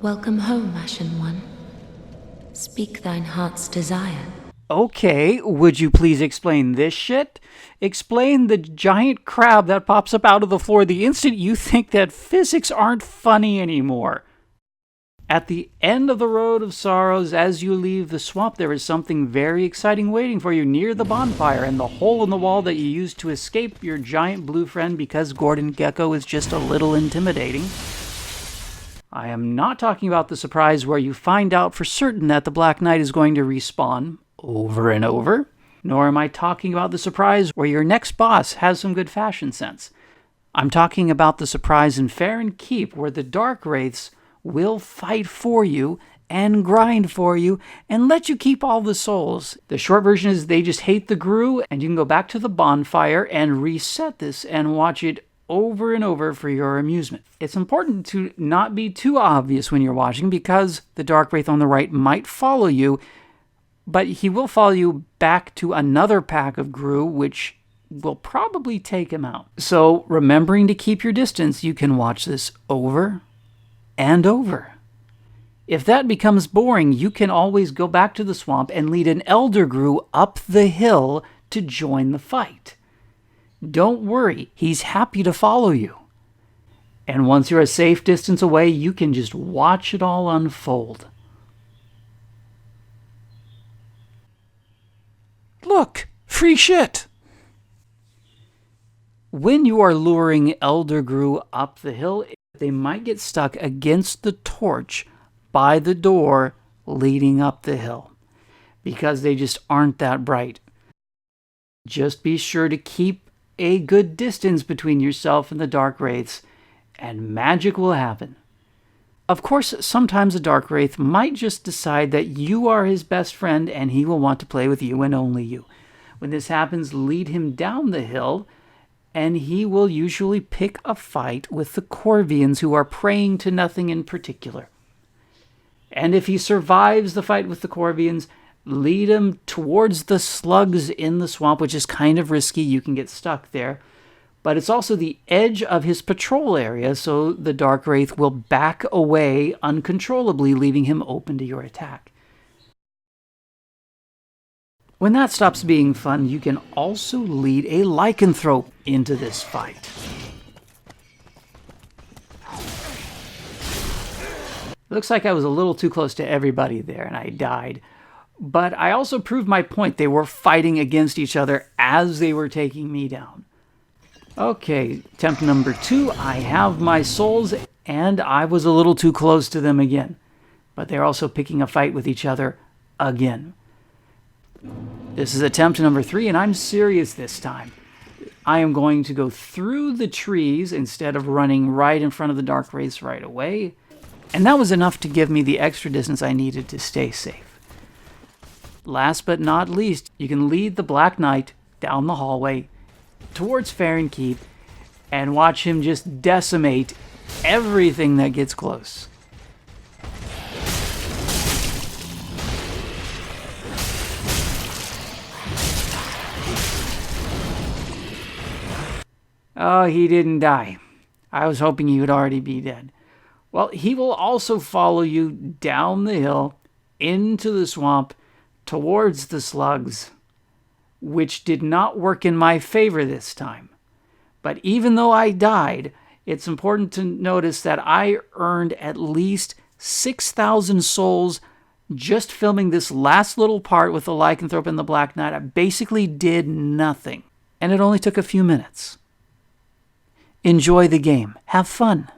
Welcome home, Ashen One. Speak thine heart's desire. Okay, would you please explain this shit? Explain the giant crab that pops up out of the floor the instant you think that physics aren't funny anymore. At the end of the road of sorrows, as you leave the swamp, there is something very exciting waiting for you near the bonfire and the hole in the wall that you used to escape your giant blue friend because Gordon Gekko is just a little intimidating. I am not talking about the surprise where you find out for certain that the Black Knight is going to respawn over and over, nor am I talking about the surprise where your next boss has some good fashion sense. I'm talking about the surprise in Farron Keep where the Darkwraiths will fight for you and grind for you and let you keep all the souls. The short version is they just hate the Gru, and you can go back to the bonfire and reset this and watch it over and over for your amusement. It's important to not be too obvious when you're watching because the Darkwraith on the right might follow you, but he will follow you back to another pack of Gru, which will probably take him out. So remembering to keep your distance, you can watch this over and over. If that becomes boring, you can always go back to the swamp and lead an Elder Gru up the hill to join the fight. Don't worry, he's happy to follow you. And once you're a safe distance away, you can just watch it all unfold. Look, free shit! When you are luring Elder Gru up the hill, they might get stuck against the torch by the door leading up the hill because they just aren't that bright. Just be sure to keep a good distance between yourself and the Darkwraiths, and magic will happen. Of course, sometimes a Darkwraith might just decide that you are his best friend and he will want to play with you and only you. When this happens, lead him down the hill, and he will usually pick a fight with the Corvians who are praying to nothing in particular. And if he survives the fight with the Corvians, lead him towards the slugs in the swamp, which is kind of risky. You can get stuck there. But it's also the edge of his patrol area, so the Darkwraith will back away uncontrollably, leaving him open to your attack. When that stops being fun, you can also lead a lycanthrope into this fight. Looks like I was a little too close to everybody there and I died. But I also proved my point. They were fighting against each other as they were taking me down. Okay, attempt number 2. I have my souls and I was a little too close to them again. But they're also picking a fight with each other again. This is attempt number 3, and I'm serious this time. I am going to go through the trees instead of running right in front of the Darkwraiths right away. And that was enough to give me the extra distance I needed to stay safe. Last but not least, you can lead the Black Knight down the hallway towards Farron Keep and watch him just decimate everything that gets close. Oh, he didn't die. I was hoping he would already be dead. Well, he will also follow you down the hill, into the swamp, towards the slugs, which did not work in my favor this time. But even though I died, it's important to notice that I earned at least 6,000 souls just filming this last little part with the lycanthrope and the Black Knight. I basically did nothing, and it only took a few minutes. Enjoy the game. Have fun.